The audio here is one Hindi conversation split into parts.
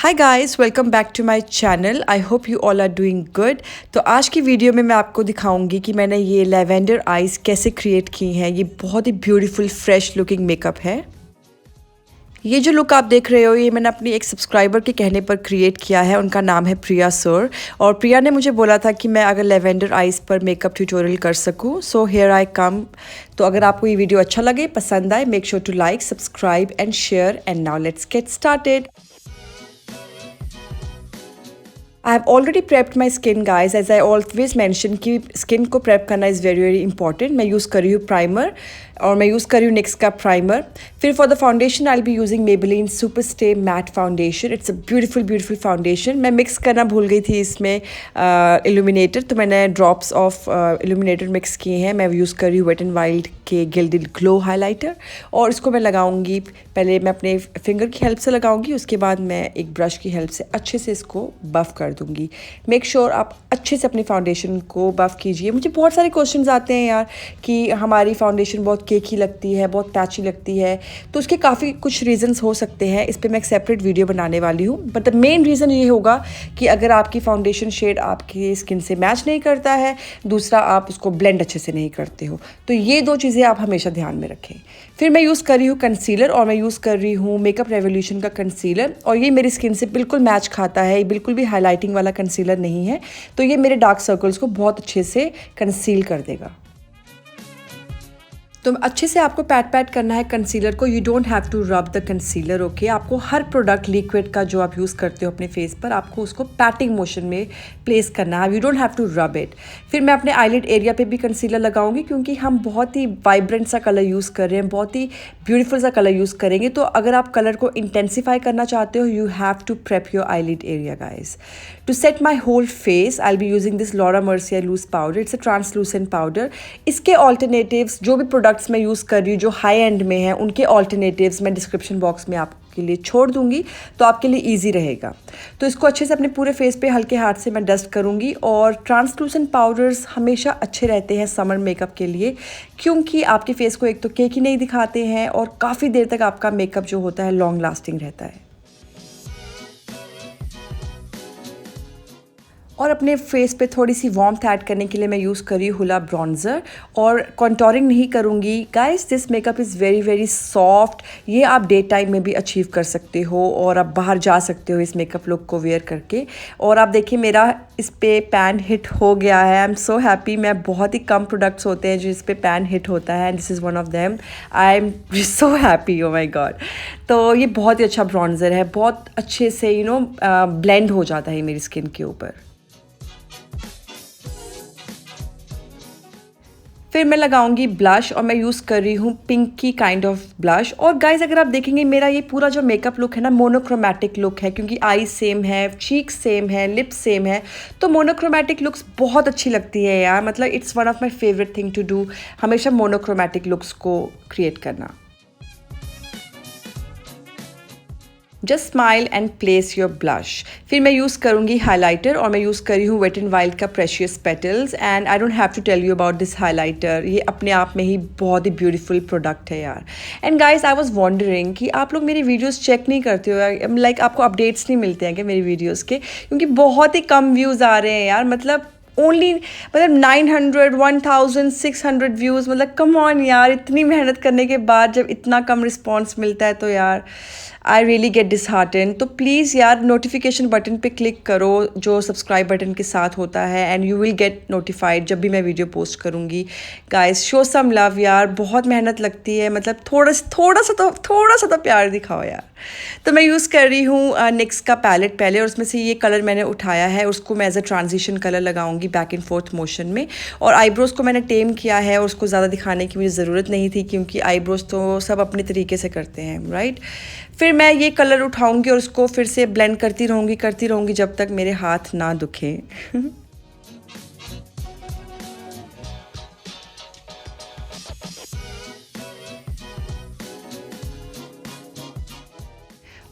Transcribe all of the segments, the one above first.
Hi guys, welcome back to my channel. I hope you all are doing good. तो आज की वीडियो में मैं आपको दिखाऊंगी कि मैंने ये लैवेंडर आइज़ कैसे क्रिएट की हैं। ये बहुत ही ब्यूटीफुल फ्रेश लुकिंग मेकअप है। ये जो लुक आप देख रहे हो ये मैंने अपनी एक सब्सक्राइबर के कहने पर क्रिएट किया है। उनका नाम है प्रिया सर, और प्रिया ने मुझे बोला था कि मैं अगर लैवेंडर आइज़ पर मेकअप ट्यूटोरियल कर सकूं, सो हियर आई कम। तो अगर आपको ये वीडियो अच्छा लगे, पसंद आए, make sure to like, subscribe and share. And now let's get started. I have already prepped my skin guys, as I always mention कि स्किन को प्रेप करना इज़ वेरी वेरी इंपॉर्टेंट। मैं यूज़ कर रही हूँ प्राइमर, और मैं यूज़ कर रही हूँ निक्स का प्राइमर। फिर for the foundation I will be using Maybelline super stay matte foundation. It's a beautiful foundation. मैं मिक्स करना भूल गई थी इसमें इल्यूमिनेटर, तो मैंने ड्रॉप्स ऑफ इल्यूमिनेटर मिक्स किए हैं। मैं यूज़ कर रही हूँ वेट एंड वाइल्ड के गिल्डेड ग्लो हाइलाइटर, और इसको मैं लगाऊंगी। पहले मैं अपने फिंगर की हेल्प से लगाऊंगी, उसके बाद मैं एक ब्रश की हेल्प से अच्छे से इसको बफ़ कर दूंगी। मेक श्योर आप अच्छे से अपनी फाउंडेशन को बफ़ कीजिए। मुझे बहुत सारे क्वेश्चंस आते हैं यार कि हमारी फाउंडेशन बहुत केकी लगती है, बहुत पैची लगती है। तो उसके काफ़ी कुछ रीजंस हो सकते हैं। इस पर मैं एक सेपरेट वीडियो बनाने वाली हूँ, बट द मेन रीज़न ये होगा कि अगर आपकी फाउंडेशन शेड आपकी स्किन से मैच नहीं करता है, दूसरा आप उसको ब्लेंड अच्छे से नहीं करते हो, तो ये दो चीज़ें आप हमेशा ध्यान में रखें। फिर मैं यूज़ कर रही हूँ कंसीलर, और मैं यूज़ कर रही हूँ मेकअप रेवोल्यूशन का कंसीलर, और ये मेरी स्किन से बिल्कुल मैच खाता है। ये बिल्कुल भी हाईलाइटिंग वाला कंसीलर नहीं है, तो ये मेरे डार्क सर्कल्स को बहुत अच्छे से कंसील कर देगा। तो अच्छे से आपको पैट करना है कंसीलर को। You don't have to rub the concealer, okay. आपको हर प्रोडक्ट लिक्विड का जो आप यूज़ करते हो अपने फेस पर, आपको उसको पैटिंग मोशन में प्लेस करना है। You don't have to rub it. फिर मैं अपने आईलिड एरिया पे भी कंसीलर लगाऊंगी, क्योंकि हम बहुत ही वाइब्रेंट सा कलर यूज़ कर रहे हैं, बहुत ही ब्यूटीफुल सा कलर यूज़ करेंगे। तो अगर आप कलर को इंटेंसीफाई करना चाहते हो, you have to prep your eyelid area guys. To set my whole face I will be using this mercier loose powder. It's a translucent powder. इसके ऑल्टरनेटिव्स जो भी प्रोडक्ट्स मैं यूज़ कर रही हूँ जो हाई एंड में है, उनके ऑल्टरनेटिव्स मैं डिस्क्रिप्शन बॉक्स में आपके लिए छोड़ दूंगी, तो आपके लिए ईजी रहेगा। तो इसको अच्छे से अपने पूरे फेस पे हल्के हाथ से मैं डस्ट करूंगी। और ट्रांसलूसेंट पाउडर्स हमेशा अच्छे रहते हैं समर मेकअप के लिए, क्योंकि आपके फेस को एक तो केकी नहीं दिखाते हैं, और काफ़ी देर तक आपका मेकअप जो होता है लॉन्ग लास्टिंग रहता है। और अपने फेस पे थोड़ी सी वार्मथ ऐड करने के लिए मैं यूज़ कर रही हूँ हूला ब्रॉन्ज़र, और कॉन्टोरिंग नहीं करूँगी guys. This makeup is very very soft. ये आप डे टाइम में भी अचीव कर सकते हो, और आप बाहर जा सकते हो इस मेकअप लुक को वेयर करके। और आप देखिए मेरा इस पे पैन हिट हो गया है। आई एम सो हैप्पी। मैं बहुत ही कम प्रोडक्ट्स होते हैं जो इस पे पैन हिट होता है, and this is one of them. I am so happy, oh my god. तो ये बहुत ही अच्छा ब्रॉन्ज़र है, बहुत अच्छे से ब्लेंड हो जाता है मेरी स्किन के ऊपर। फिर मैं लगाऊंगी ब्लश, और मैं यूज़ कर रही हूँ पिंकी काइंड ऑफ ब्लश। और गाइज अगर आप देखेंगे मेरा ये पूरा जो मेकअप लुक है ना, मोनोक्रोमैटिक लुक है, क्योंकि आई सेम है, चीक सेम है, लिप्स सेम है। तो मोनोक्रोमैटिक लुक्स बहुत अच्छी लगती है यार। मतलब it's one of my favourite thing to do, हमेशा मोनोक्रोमैटिक लुक्स को क्रिएट करना। Just smile and place your blush. फिर मैं यूज़ करूँगी हाइलाइटर, और मैं यूज़ कर रही हूँ वेट एंड वाइल्ड का precious petals. And I don't have to tell you about this highlighter. ये अपने आप में ही बहुत ही ब्यूटीफुल प्रोडक्ट है यार। And guys I was wondering कि आप लोग मेरी वीडियोस चेक नहीं करते हो, लाइक आपको अपडेट्स नहीं मिलते हैं क्या मेरी वीडियोज़ के? क्योंकि बहुत ही कम व्यूज़ आ रहे हैं यार। मतलब 900 1600 व्यूज़। मतलब कम ऑन यार, इतनी मेहनत करने के बाद जब इतना कम रिस्पॉन्स मिलता है तो यार आई रियली गेट डिसहार्टेंड। तो प्लीज़ यार नोटिफिकेशन बटन पे क्लिक करो जो सब्सक्राइब बटन के साथ होता है, and you will get notified जब भी मैं वीडियो पोस्ट करूँगी। गाइस शो सम लव यार, बहुत मेहनत लगती है। मतलब थोड़ा सा तो प्यार दिखाओ यार। तो मैं यूज़ कर रही हूँ निक्स का पैलेट पहले, और उसमें से ये कलर मैंने उठाया है, उसको मैं एज अ ट्रांजिशन कलर लगाऊंगी बैक एंड फोर्थ मोशन में। और आईब्रोज़ को मैंने टेम किया है, और उसको ज़्यादा दिखाने की मुझे ज़रूरत नहीं थी, क्योंकि आईब्रोज़ तो सब अपने तरीके से करते हैं, राइट। फिर मैं ये कलर उठाऊंगी और उसको फिर से ब्लेंड करती रहूँगी जब तक मेरे हाथ ना दुखें।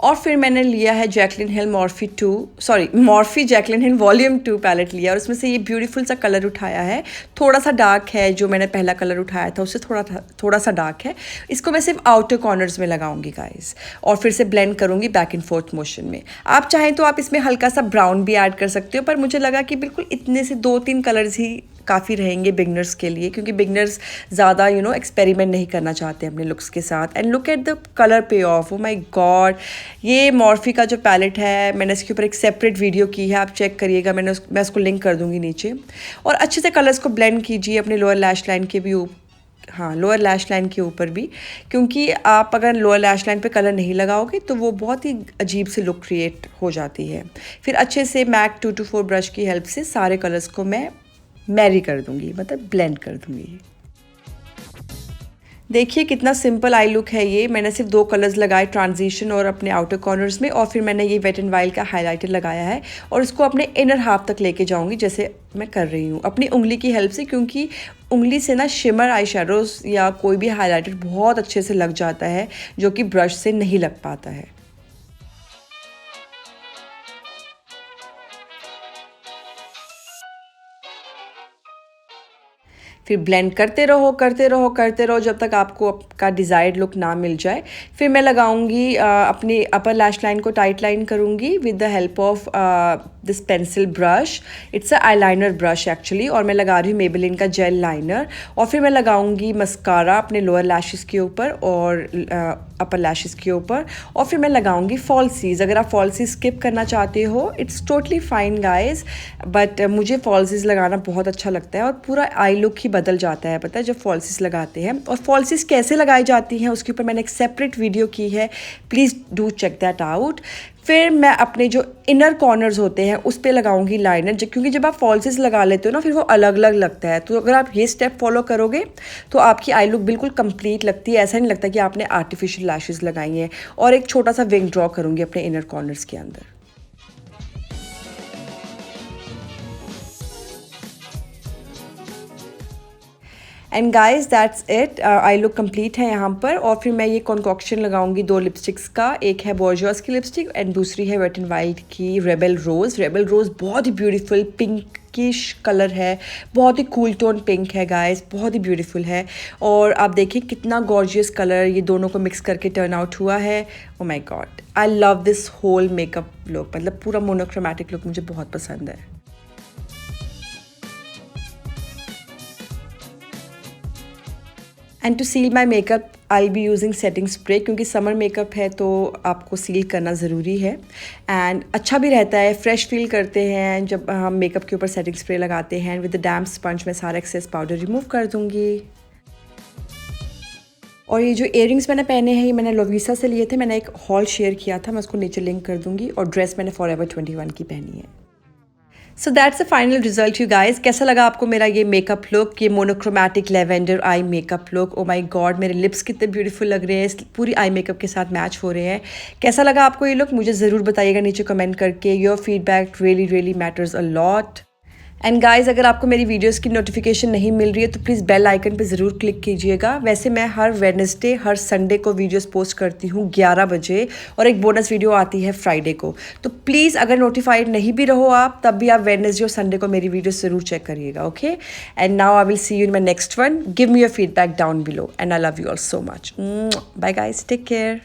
और फिर मैंने लिया है जैक्लिन हिल मॉर्फी जैक्लिन हिल वॉल्यूम 2 पैलेट लिया और उसमें से ये ब्यूटीफुल सा कलर उठाया है। थोड़ा सा डार्क है, जो मैंने पहला कलर उठाया था उससे थोड़ा सा डार्क है। इसको मैं सिर्फ आउटर कॉर्नर्स में लगाऊंगी गाइस, और फिर से ब्लेंड करूंगी बैक एंड फोर्थ मोशन में। आप चाहें तो आप इसमें हल्का सा ब्राउन भी ऐड कर सकते हो, पर मुझे लगा कि बिल्कुल इतने से 2-3 कलर्स ही काफ़ी रहेंगे बिगनर्स के लिए, क्योंकि बिगनर्स ज़्यादा एक्सपेरिमेंट नहीं करना चाहते अपने लुक्स के साथ। And look at the colour पे ऑफ, ओ माय गॉड। ये मॉर्फी का जो पैलेट है, मैंने इसके ऊपर एक सेपरेट वीडियो की है, आप चेक करिएगा, मैं उसको लिंक कर दूंगी नीचे। और अच्छे से कलर्स को ब्लेंड कीजिए अपने लोअर लैश लाइन के भी लोअर लैश लाइन के ऊपर भी, क्योंकि आप अगर लोअर लैश लाइन पे कलर नहीं लगाओगे तो वो बहुत ही अजीब से लुक क्रिएट हो जाती है। फिर अच्छे से मैक 224 ब्रश की हेल्प से सारे कलर्स को मैं मैरी कर दूंगी, मतलब ब्लेंड कर दूंगी। देखिए कितना सिंपल आई लुक है ये। मैंने सिर्फ 2 कलर्स लगाए, ट्रांजिशन और अपने आउटर कॉर्नर्स में, और फिर मैंने ये वेट एंड वाइल्ड का हाइलाइटर लगाया है और इसको अपने इनर हाफ तक लेके जाऊंगी, जैसे मैं कर रही हूँ अपनी उंगली की हेल्प से, क्योंकि उंगली से ना शिमर आई शेडोज या कोई भी हाइलाइटर बहुत अच्छे से लग जाता है, जो कि ब्रश से नहीं लग पाता है। फिर ब्लेंड करते रहो जब तक आपको आपका डिज़ायर्ड लुक ना मिल जाए। फिर मैं लगाऊंगी अपनी अपर लैश लाइन को टाइट लाइन करूंगी with the help of this pencil brush. It's a eyeliner brush actually, और मैं लगा रही हूँ मेबेलिन का जेल लाइनर। और फिर मैं लगाऊंगी मस्कारा अपने लोअर लैशेस के ऊपर और अपर लैशेस के ऊपर, और फिर मैं लगाऊंगी फॉल्सीज। अगर आप फॉल्सीज स्किप करना चाहते हो, it's totally fine guys, but मुझे फॉल्सीज लगाना बहुत अच्छा लगता है और पूरा आई लुक ही बदल जाता है, पता है, जब फॉल्सीज लगाते हैं। और फॉल्सीज कैसे लगाई जाती हैं उसके ऊपर मैंने एक सेपरेट वीडियो की है, please do check that out. फिर मैं अपने जो इनर कॉर्नर्स होते हैं उस पर लगाऊंगी लाइनर, क्योंकि जब आप फॉल्सीज लगा लेते हो ना फिर वो अलग अलग लगता है। तो अगर आप ये स्टेप फॉलो करोगे तो आपकी आई लुक बिल्कुल कंप्लीट लगती है, ऐसा नहीं लगता कि आपने आर्टिफिशियल लैशेस लगाई हैं। और एक छोटा सा विंग ड्रॉ करूंगी अपने इनर कॉर्नर्स के अंदर। And guys that's it, I look complete है यहाँ पर। और फिर मैं ये कॉन्कॉक्शन लगाऊंगी 2 लिपस्टिक्स का, एक है बोर्जोस की लिपस्टिक एंड दूसरी है वेट एंड वाइल्ड की रेबल रोज़। रेबल रोज़ बहुत ही ब्यूटीफुल पिंकिश कलर है, बहुत ही कूल टोन पिंक है गाइस, बहुत ही ब्यूटीफुल है। और आप देखिए कितना गॉर्जियस कलर ये दोनों को मिक्स करके टर्न आउट हुआ है। Oh my god, I love this whole makeup look, मतलब पूरा मोनोक्रोमैटिक लुक मुझे बहुत पसंद है। And to seal my makeup I be using setting spray, क्योंकि समर मेकअप है तो आपको सील करना ज़रूरी है। एंड अच्छा भी रहता है, फ्रेश फील करते हैं जब हम मेकअप के ऊपर सेटिंग स्प्रे लगाते हैं। विद द डैम्प स्पंज मैं सारा एक्सेस पाउडर रिमूव कर दूँगी। और ये जो इयररिंग्स मैंने पहने हैं ये मैंने लोवीसा से लिए थे, मैंने एक हॉल शेयर किया था, मैं उसको नीचे लिंक कर दूँगी। और ड्रेस मैंने फॉरएवर 21 की पहनी है। So that's the final result you guys. कैसा लगा आपको मेरा ये मेकअप लुक, ये monochromatic lavender eye makeup look? O my God, मेरे लिप्स कितने ब्यूटीफुल लग रहे हैं, पूरी आई मेकअप के साथ मैच हो रहे हैं। कैसा लगा आपको ये लुक मुझे ज़रूर बताइएगा नीचे कमेंट करके। Your feedback really matters a lot. And guys अगर आपको मेरी वीडियोस की नोटिफिकेशन नहीं मिल रही है तो प्लीज़ बेल आइकन पे ज़रूर क्लिक कीजिएगा। वैसे मैं हर वेडनेसडे हर संडे को वीडियोस पोस्ट करती हूँ 11 बजे, और एक बोनस वीडियो आती है फ्राइडे को। तो प्लीज़ अगर नोटिफाइड नहीं भी रहो आप, तब भी आप वेडनेसडे और संडे को मेरी वीडियो ज़रूर चेक करिएगा। Okay, and now I will see you in my next one. Give me your feedback down below and I love you all so much. Bye guys, take care.